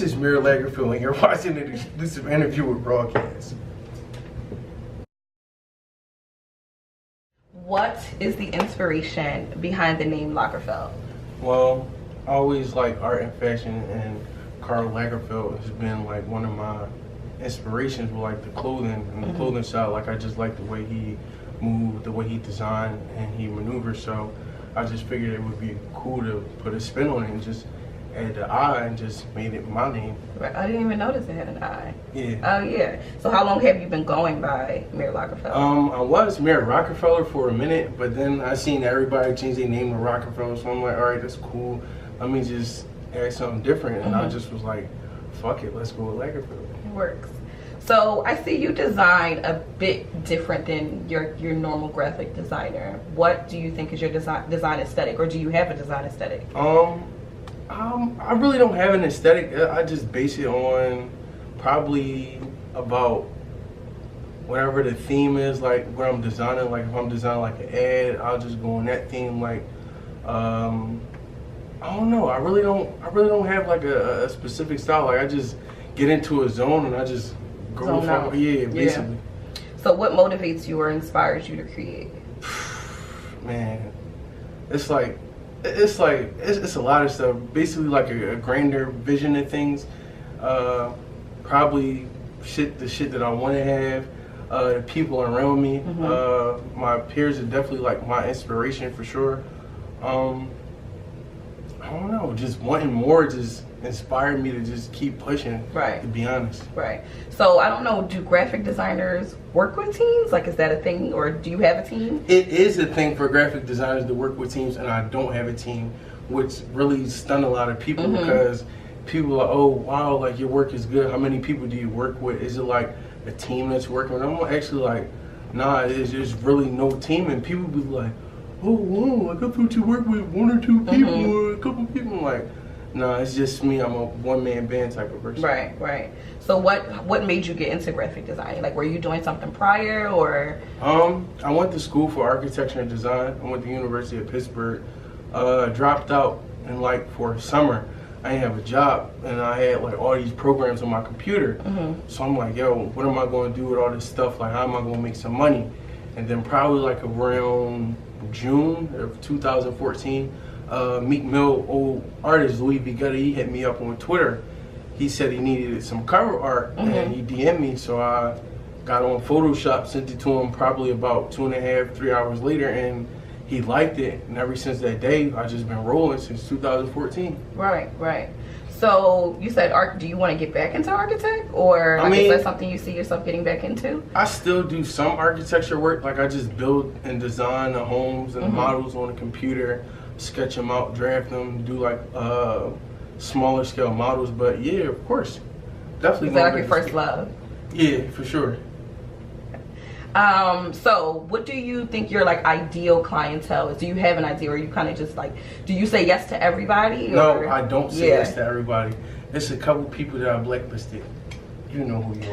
is Mir Lagerfield, and you're watching an exclusive interview with RawCast. What is the inspiration behind the name Lagerfeld? Well, I always like art and fashion, and Karl Lagerfeld has been like one of my inspirations with like the clothing and the clothing style. Like I just like the way he moved, the way he designed and he maneuvers. So I just figured it would be cool to put a spin on it and just add the I and just made it my name. Right. I didn't even notice it had an I. Yeah. Oh yeah. So how long have you been going by Mir Lagerfeld? I was Mir Rockefeller for a minute, but then I seen everybody change their name to Rockefeller, so I'm like, all right, that's cool. Let me just add something different, and I just was like, fuck it, let's go with Lagerfeld. It works. So I see you design a bit different than your normal graphic designer. What do you think is your design aesthetic, or do you have a design aesthetic? I really don't have an aesthetic. I just base it on probably about whatever the theme is, like what I'm designing. Like if I'm designing like an ad, I'll just go on that theme. Like I don't know. I really don't have like a specific style. Like I just get into a zone and I just go from yeah, basically. So what motivates you or inspires you to create? Man, it's a lot of stuff. Basically like a grander vision of things. Probably the shit that I want to have. The people around me. My peers are definitely like my inspiration for sure. I don't know, just wanting more just inspired me to just keep pushing, right, to be honest. Right. So I don't know, do graphic designers work with teams? Like, is that a thing, or do you have a team? It is a thing for graphic designers to work with teams, and I don't have a team, which really stunned a lot of people because people are, oh wow, like your work is good. How many people do you work with? Is it like a team that's working? And I'm actually like, nah, there's really no team, and people be like, oh whoa, I thought you work with one or two people or a couple people. I'm like, no, it's just me. I'm a one-man band type of person. Right, right. So what made you get into graphic design? Like, were you doing something prior, or? I went to school for architecture and design. I went to the University of Pittsburgh. Dropped out in like for summer. I didn't have a job, and I had like all these programs on my computer. So I'm like, yo, what am I going to do with all this stuff? Like, how am I going to make some money? And then probably like around June of 2014, Meek Mill, old artist Louis B. he hit me up on Twitter. He said he needed some cover art, and he DM'd me, so I got on Photoshop, sent it to him probably about 2.5, 3 hours later, and he liked it. And ever since that day, I've just been rolling since 2014. Right, right. So you said art. Do you want to get back into architect, or I mean, is that something you see yourself getting back into? I still do some architecture work. Like I just build and design the homes and the models on the computer, sketch them out, draft them, do like smaller scale models. But yeah, of course, definitely. Is that like your first love? Yeah, for sure. So what do you think your like ideal clientele is? Do you have an idea, or you kind of just like, do you say yes to everybody? Or? No, I don't say yes to everybody. There's a couple people that I blacklisted. You know who you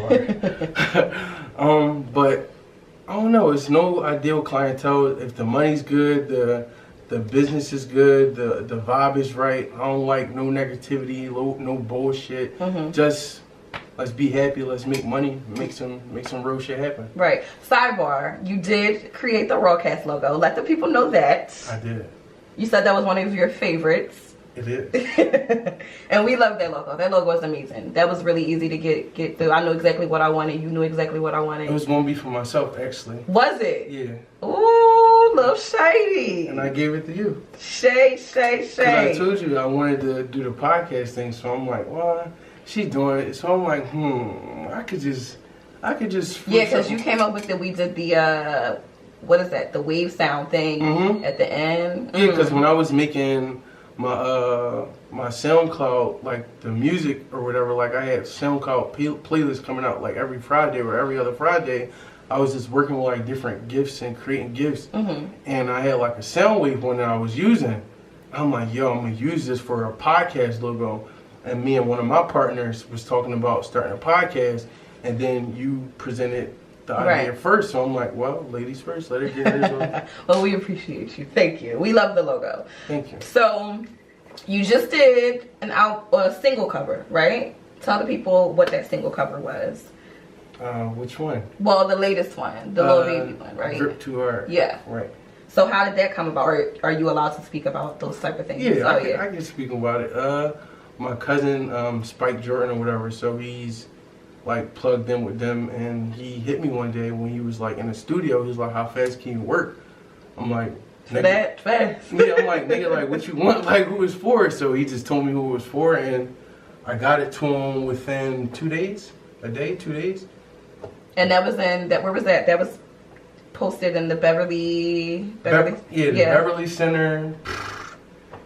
are. But I don't know. It's no ideal clientele. If the money's good, the business is good, the vibe is right. I don't like no negativity, no bullshit. Just let's be happy, let's make money, make some real shit happen. Right. Sidebar, you did create the RawCast logo. Let the people know that. I did. You said that was one of your favorites. It is. And we love that logo. That logo is amazing. That was really easy to get through. I knew exactly what I wanted. You knew exactly what I wanted. It was going to be for myself, actually. Was it? Yeah. Ooh, little shady. And I gave it to you. Shade. Because I told you I wanted to do the podcast thing, so I'm like, well, she's doing it. So I'm like, I could just yeah, because you came up with it. We did the what is that, the wave sound thing at the end. Yeah, because when I was making my SoundCloud, like the music or whatever, like I had SoundCloud playlists coming out like every Friday or every other Friday. I was just working with like different gifts and creating gifts, and I had like a Soundwave one that I was using. I'm like, yo, I'm gonna use this for a podcast logo. And me and one of my partners was talking about starting a podcast, and then you presented the idea first. So I'm like, well, ladies first, let her get hers on. Well, we appreciate you. Thank you. We love the logo. Thank you. So you just did a single cover, right? Tell the people what that single cover was. Which one? Well, the latest one, the Lil Baby one, right? Drip Too Hard. Yeah. Right. So how did that come about? Or are you allowed to speak about those type of things? Yeah, I can speak about it. My cousin, Spike Jordan or whatever, so he's like plugged in with them, and he hit me one day when he was like in the studio. He was like, "How fast can you work?" I'm like, "That fast." Yeah, I'm like, "Nigga, like what you want? Like who it's for?" So he just told me who it was for, and I got it to him within 2 days, 2 days. And that was where was that? That was posted in the Beverly Beverly Center.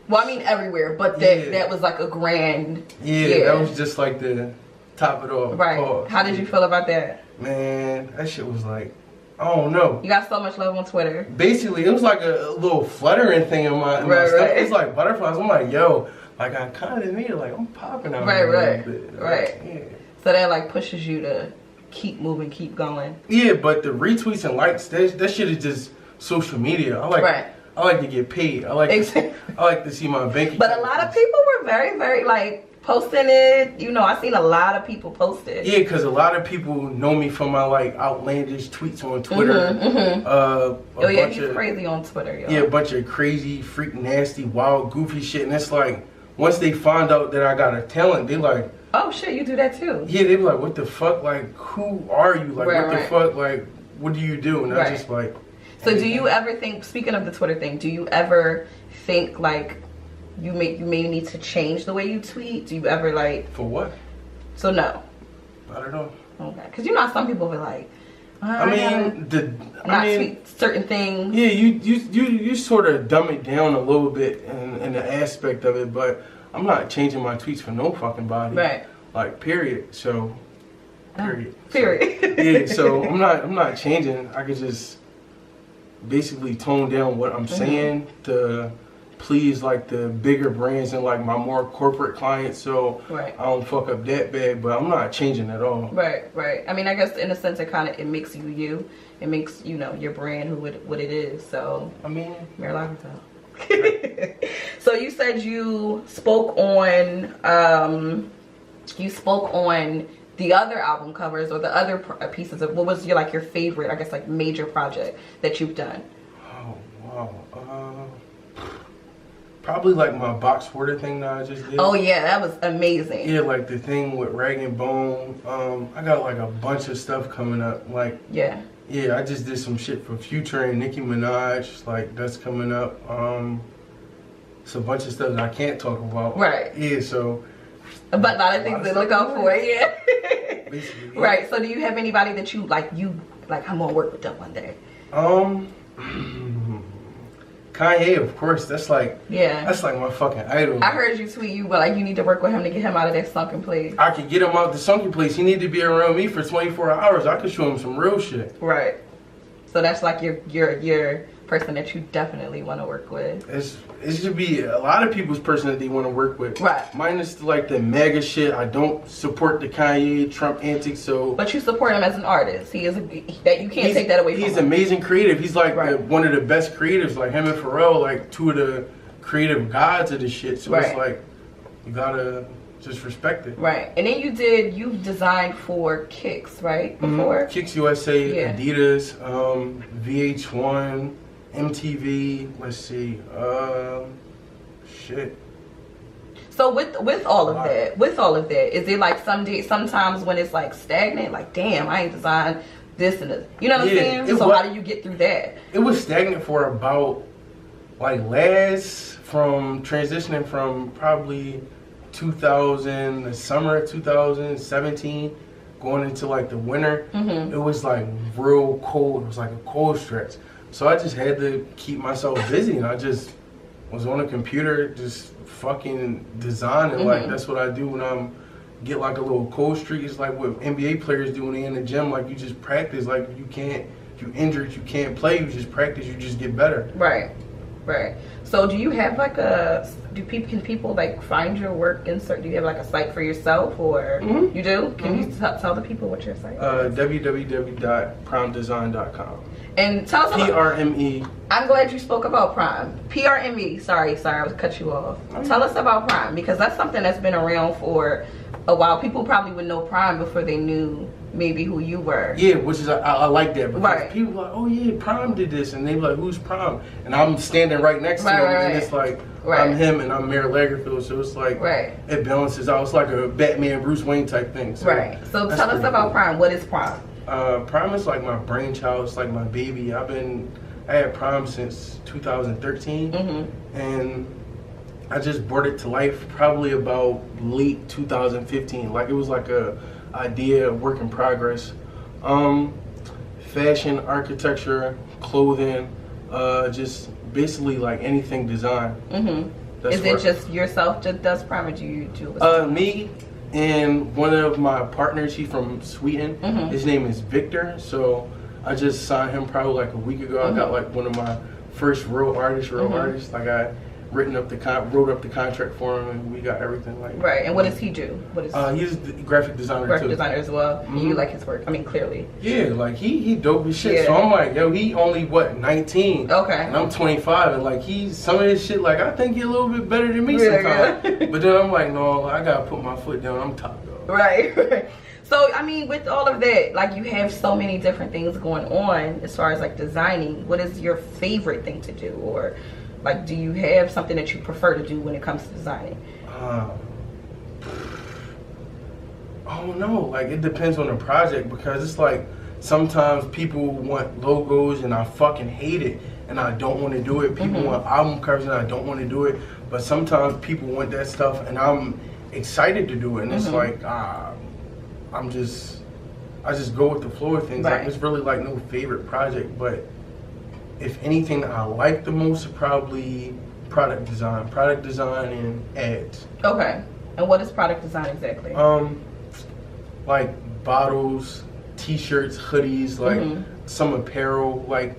Well, I mean everywhere, but that was like a grand. Yeah, that was just like the top it off. Right. Pause. How did you feel about that? Man, that shit was like, I don't know. You got so much love on Twitter. Basically, it was like a little fluttering thing in my stuff. Right. It was like butterflies. I'm like, yo, like I kind of need it. Like I'm popping out. Right. Yeah. So that like pushes you to keep moving, keep going. Yeah, but the retweets and likes, that shit is just social media. I like to get paid. I like to see my bank account. But a lot of people were very, very like posting it. You know, I seen a lot of people post it. Yeah, because a lot of people know me from my like outlandish tweets on Twitter. You're crazy on Twitter, yo. Yeah, a bunch of crazy, freak, nasty, wild, goofy shit. And it's like, once they find out that I got a talent, they like, oh shit, you do that too. Yeah, they be like, what the fuck? Like, who are you? Like, what the fuck? Like, what do you do? And I just like. So do you ever think, speaking of the Twitter thing, do you ever think like you may need to change the way you tweet? Do you ever like? For what? So no. I don't know. Okay, because you know some people be like, tweet certain things. Yeah, you sort of dumb it down a little bit in the aspect of it, but I'm not changing my tweets for no fucking body. Right. Like period. So. Period. Period. So, yeah. So I'm not changing. I could just basically tone down what I'm saying to please like the bigger brands and like my more corporate clients, so I don't fuck up that bad. But I'm not changing at all. Right. I mean, I guess in a sense it makes you. It makes your brand what it is. So I mean, Mir Lagerfield. So you said you spoke on the other album covers or the other pieces of what was your favorite, I guess, like major project that you've done? Oh wow. Probably like my box hoarder thing that I just did. Oh yeah, that was amazing. Yeah, like the thing with Rag and Bone. I got like a bunch of stuff coming up. Like yeah, I just did some shit for Future and Nicki Minaj. Like that's coming up. It's a bunch of stuff that I can't talk about. Right. Yeah. So. But a lot of things to look out for. Yeah. Basically, yeah. Right. So do you have anybody that you like? I'm gonna work with them one day. Kanye, of course. That's like my fucking idol. I heard you tweet you, but you need to work with him to get him out of that sunken place. I could get him out the sunken place. He need to be around me for 24 hours. I could show him some real shit. Right. So that's like your person that you definitely want to work with. It should be a lot of people's person that they want to work with. Right. Mine is like the MAGA shit. I don't support the Kanye Trump antics. So. But you support him as an artist. He is that you can't take that away from him. He's amazing creative. He's like one of the best creatives. Like him and Pharrell, like two of the creative gods of this shit. So it's like you gotta just respect it. Right. And then you designed for Kicks, right? Before Kicks USA, Adidas, VH1. MTV, let's see, shit. So with all of that, is it like sometimes when it's like stagnant, like damn, I ain't designed this and this, you know what I'm saying? So how do you get through that? It was stagnant for about like transitioning from probably 2000, the summer of 2017, going into like the winter. It was like real cold. It was like a cold stretch. So I just had to keep myself busy, and I just was on a computer just fucking designing. Like that's what I do when I'm get like a little cold streak. It's like what NBA players do when they in the gym. Like you just practice. Like if you injured, you can't play. You just practice. You just get better. Right. Right. So do you have like can people like find your work do you have like a site for yourself or you do? Can you tell the people what your site is? www.primedesign.com. And tell us about PRME. I'm glad you spoke about Prime. PRME. Sorry, I was cut you off. Tell us about Prime, because that's something that's been around for a while. People probably would know Prime before they knew maybe who you were. Yeah, which is I like that, because people are like, oh yeah, Prime did this, and they be like, who's Prime? And I'm standing right next to him, and it's like I'm him and I'm Mir Lagerfield, so it's like it balances out. It's like a Batman Bruce Wayne type thing. So So tell us about Prime. What is Prime? Prime is like my brainchild. It's like my baby. I had Prime since 2013, and I just brought it to life probably about late 2015. Like it was like a idea, work in progress. Fashion, architecture, clothing, just basically like anything design. Is it just yourself that does Prime, or do you do it? Me and one of my partners, he's from Sweden. His name is Victor. So I just signed him probably like a week ago. I got like one of my first real artists. Like I wrote up the contract for him, and we got everything like. And what does he do? What is? He's the graphic designer. Graphic designer as well. You like his work? I mean, clearly. Yeah, like he dope as shit. So I'm like, yo, he only 19. And I'm 25, and like some of his shit, like I think he's a little bit better than me sometimes. But then I'm like, no, I gotta put my foot down. I'm top dog. Right. So, I mean, with all of that, like you have so many different things going on as far as like designing. What is your favorite thing to do? Or like, do you have something that you prefer to do when it comes to designing? Oh no, like it depends on the project, because it's like sometimes people want logos and I fucking hate it and I don't want to do it. People want album covers and I don't want to do it. But sometimes people want that stuff and I'm excited to do it, and it's like I just go with the flow of things. Like it's really like no favorite project, but if anything that I like the most is probably product design and ads. Okay. And what is product design exactly? Like bottles, t-shirts, hoodies, like some apparel, like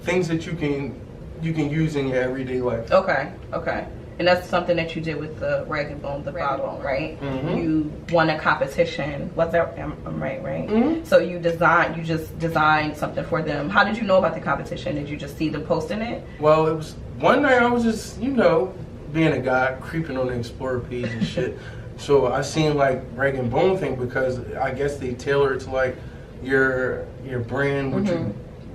things that you can use in your everyday life. Okay. And that's something that you did with the Rag & Bone, the bottle, right? You won a competition. Was that, I'm right? So you just designed something for them. How did you know about the competition? Did you just see them posting it? Well, it was one night I was just, being a guy, creeping on the Explorer page and shit. So I seen like Rag & Bone thing, because I guess they tailor it to like your brand,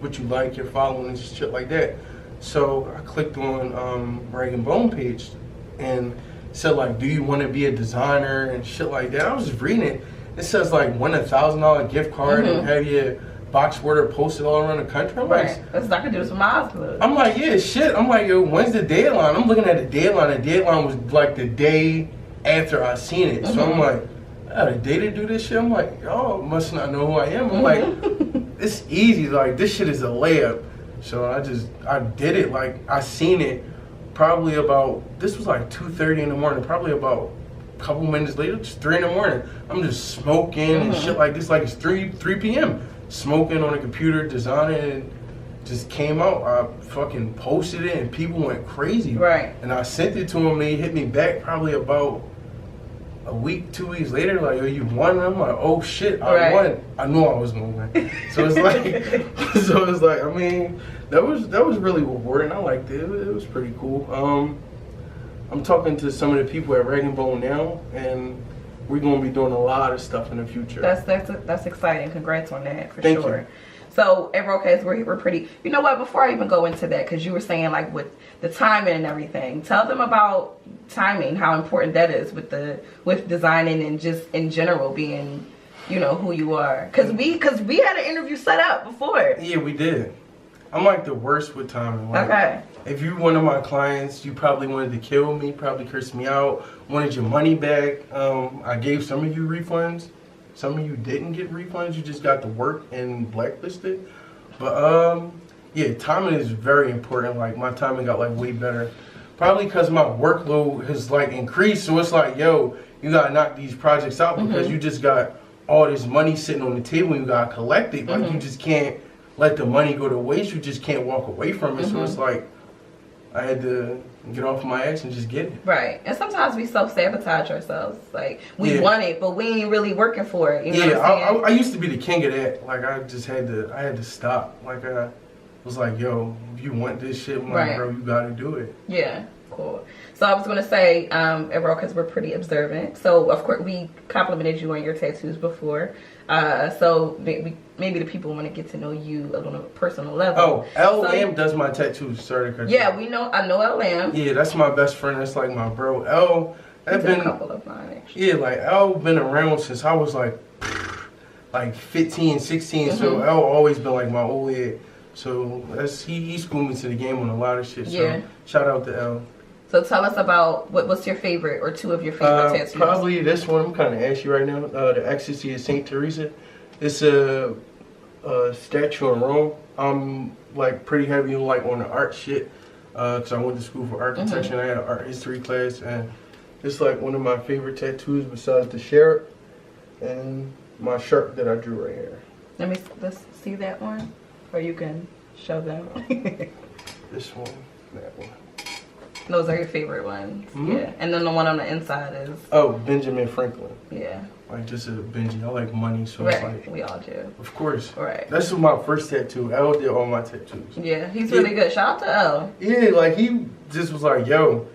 what you like, your following and shit like that. So I clicked on Rag & Bone page and said like, do you want to be a designer and shit like that. I was just reading it. It says like win $1,000 gift card and have your box order posted all around the country. I'm like, that's not gonna do this for my husband. I'm like, yeah, shit. I'm like, yo, when's the deadline? I'm looking at the deadline. The deadline was like the day after I seen it. So I'm like, I got a day to do this shit. I'm like, y'all must not know who I am. I'm like, it's easy. Like this shit is a layup. So I did it. Like I seen it probably about, this was like 2:30 in the morning, probably about a couple minutes later, just 3 in the morning. I'm just smoking and shit like this, like it's 3 p.m. Smoking on a computer, designing, and just came out. I fucking posted it and people went crazy. And I sent it to them. They hit me back probably about a week, 2 weeks later, like, yo, you won? And I'm like, oh shit, I won. I knew I was gonna win. So it's like, I mean, that was really rewarding. I liked it. It was pretty cool. I'm talking to some of the people at Rag & Bone now, and we're gonna be doing a lot of stuff in the future. That's exciting. Congrats on that, for Thank sure. You. So at RawCast, we're pretty. You know what? Before I even go into that, because you were saying like with the timing and everything, tell them about timing, how important that is with designing and just in general being, who you are. Because we had an interview set up before. Yeah, we did. I'm like the worst with timing. Like, if you're one of my clients, you probably wanted to kill me, probably curse me out, wanted your money back. I gave some of you refunds. Some of you didn't get refunds. You just got the work and blacklisted. But yeah, timing is very important. Like my timing got like way better. Probably because my workload has like increased. So it's like, yo, you gotta knock these projects out because you just got all this money sitting on the table. You gotta collect it. Like you just can't let the money go to waste. You just can't walk away from it. So it's like, I had to get off my ass and just get it. Right. And sometimes we self-sabotage ourselves. Like, we Yeah. want it, but we ain't really working for it. You know what I'm saying? I used to be the king of that. Like, I just had to stop. Like, I was like, yo, if you want this shit, I'm like, bro, you gotta do it. Yeah. Cool. So I was going to say, because we're pretty observant. So, of course, we complimented you on your tattoos before. So maybe the people want to get to know you on a personal level. Oh, L. Lamb does my tattoos. Sorry to cut you off. I know L. Lamb. Yeah, that's my best friend. That's like my bro. L. I've been a couple of mine, actually. Yeah, like L been around since I was like 15, 16. So L always been like my old head. So he schooled me to the game on a lot of shit. So shout out to L. So tell us about what's your favorite or two of your favorite tattoos? Probably this one. I'm kind of ashy right now. The Ecstasy of Saint Teresa. It's a statue in Rome. I'm like pretty heavy like on the art shit because I went to school for architecture and I had an art history class, and it's like one of my favorite tattoos besides the shark and my shark that I drew right here. Let's see that one, or you can show them. This one, that one. Those are your favorite ones. Yeah. And then the one on the inside is... Oh, Benjamin Franklin. Yeah. Like, just a Benji. I like money, so right. it's like... We all do. Of course. Right. That's my first tattoo. L did all my tattoos. Yeah, he's really good. Shout out to L. Yeah, like, he just was like, yo,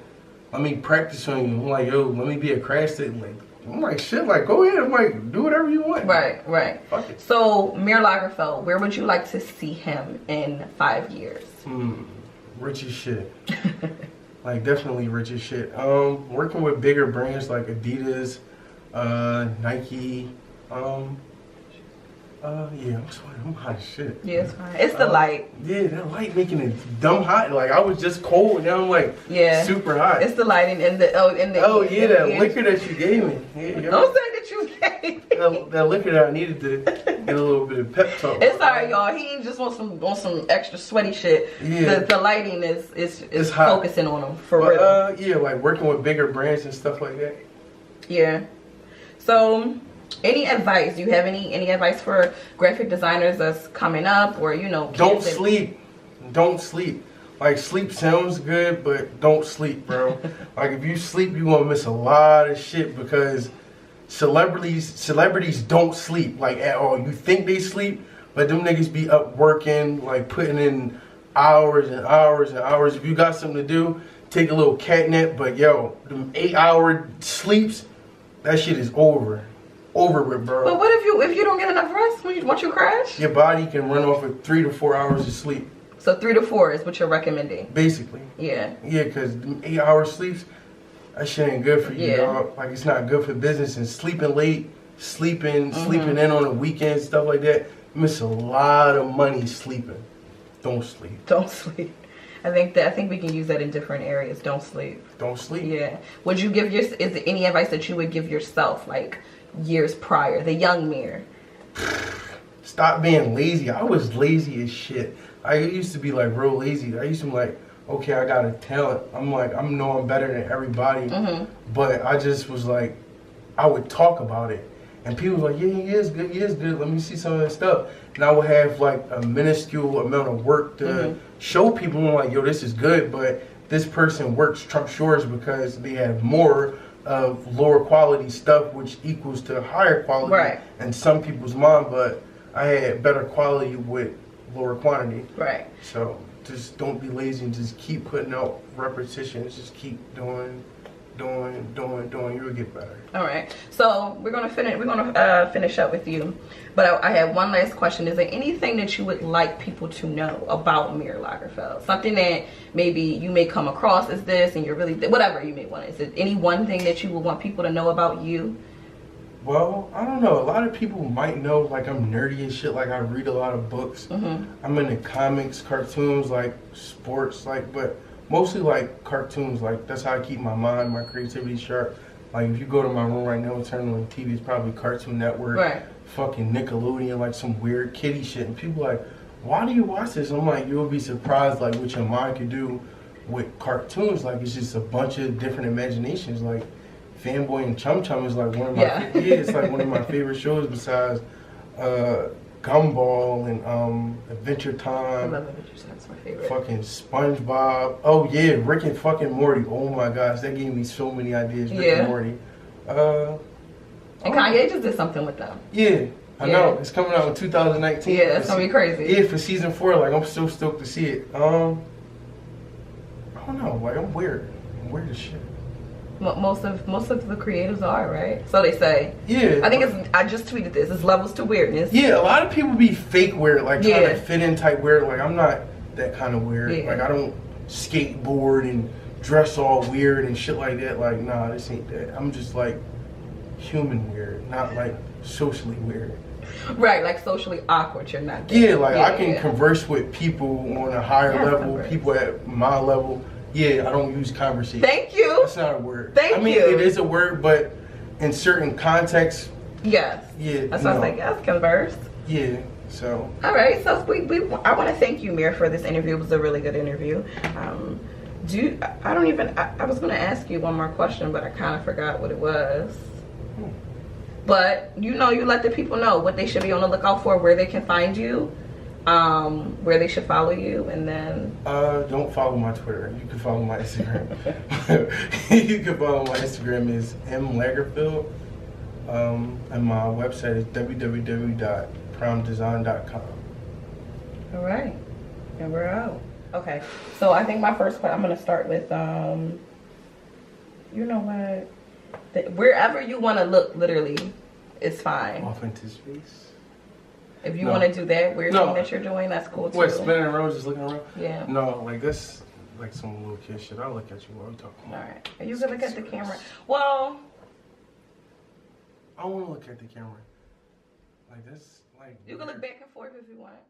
let me practice on you. I'm like, yo, let me be a crash student. Like, I'm like, shit, like, go ahead. I'm like, do whatever you want. Right, right. Fuck it. So, Mir Lagerfield, where would you like to see him in 5 years? Rich as shit. Like, definitely rich as shit. Working with bigger brands like Adidas, Nike. Yeah, I'm hot as shit. Yeah, it's fine. It's the light. Yeah, that light making it dumb hot. Like, I was just cold, now I'm like super hot. It's the lighting and the that liquor that you gave me. Yeah, don't say that you gave me. That liquor that I needed to get a little bit of pep talk. It's alright, y'all. He ain't just on some extra sweaty shit. Yeah. The lighting is hot. focusing on him for real. Yeah, like working with bigger brands and stuff like that. Yeah. So, any advice? Do you have any advice for graphic designers that's coming up, or Don't sleep. Don't sleep. Like, sleep sounds good, but don't sleep, bro. Like, if you sleep, you're gonna miss a lot of shit because celebrities don't sleep, like, at all. You think they sleep, but them niggas be up working, like, putting in hours and hours and hours. If you got something to do, take a little cat nap, but yo, them 8-hour sleeps, that shit is over with, bro. But what if you don't get enough rest? Once you crash? Your body can run off of 3 to 4 hours of sleep. So 3 to 4 is what you're recommending? Basically. Yeah. Yeah, because 8-hour sleeps, that shit ain't good for you, dog. Like, it's not good for business. And sleeping late, sleeping in on the weekends, stuff like that, you miss a lot of money sleeping. Don't sleep. Don't sleep. I think we can use that in different areas. Don't sleep. Don't sleep. Yeah. Would you is there any advice that you would give yourself, like, years prior, the young Mir? Stop being lazy. I was lazy as shit. I used to be like real lazy. I used to be like, okay, I got a talent. I'm better than everybody. But I just was like, I would talk about it. And people were like, yeah, he is good. Let me see some of that stuff. And I would have like a minuscule amount of work to show people. I'm like, yo, this is good. But this person works trumps yours because they have more of lower quality stuff, which equals to higher quality in some people's mind. But I had better quality with lower quantity. Right. So just don't be lazy and just keep putting out repetitions. Just keep doing. You'll get better. All right. So we're gonna finish up with you, but I have one last question. Is there anything that you would like people to know about Mir Lagerfield? Something that maybe you may come across as this, and you're really whatever you may want. Is it any one thing that you would want people to know about you? Well, I don't know. A lot of people might know, like, I'm nerdy and shit. Like, I read a lot of books. I'm into comics, cartoons, like, sports, like, but mostly, like, cartoons. Like, that's how I keep my mind, my creativity sharp. Like, if you go to my room right now and turn on the TV, it's probably Cartoon Network, fucking Nickelodeon, like, some weird kiddie shit. And people like, why do you watch this? I'm like, you'll be surprised, like, what your mind can do with cartoons. Like, it's just a bunch of different imaginations. Like, Fanboy and Chum Chum is like one of my it's like one of my favorite shows besides Gumball and Adventure I Time. love Adventure Time. It's my favorite. Fucking SpongeBob. Oh yeah, Rick and fucking Morty. Oh my gosh, that gave me so many ideas. Rick and Morty. And Kanye just did something with them. Yeah, I know. It's coming out in 2019. Yeah, it's gonna be crazy. Yeah, for season 4. Like, I'm so stoked to see it. I don't know. Like, I'm weird. I'm weird as shit. Most of the creatives are, right? So they say. Yeah. I think I just tweeted this. It's levels to weirdness. Yeah, a lot of people be fake weird, like trying to fit in type weird. Like, I'm not that kind of weird. Yeah. Like, I don't skateboard and dress all weird and shit like that. Like, nah, this ain't that. I'm just like human weird, not like socially weird. Right, like socially awkward. You're not. Yeah, like I can converse with people on a higher level, people at my level. Yeah, I don't use conversation. Thank you. That's not a word. Thank you. It is a word, but in certain contexts. Yes. Yeah. That's why I was like, yes, converse. Yeah. So. All right. So I want to thank you, Mir, for this interview. It was a really good interview. I was going to ask you one more question, but I kind of forgot what it was. But you let the people know what they should be on the lookout for, where they can find you, where they should follow you, and then don't follow my Twitter. You can follow my Instagram. You can follow my Instagram is Lagerfield, and my website is www.primedesign.com. All right, and we're out. Okay, so I think my first question, I'm gonna start with you know what, wherever you want to look, literally, it's fine. Off into space. If you want to do that weird thing that you're doing, that's cool too. What, spinning around, just looking around? Yeah. No, like this, like some little kid shit. I'll look at you while we talking. All right. Are you gonna look at the camera? Well, I want to look at the camera. Like this, like. You can look back and forth if you want.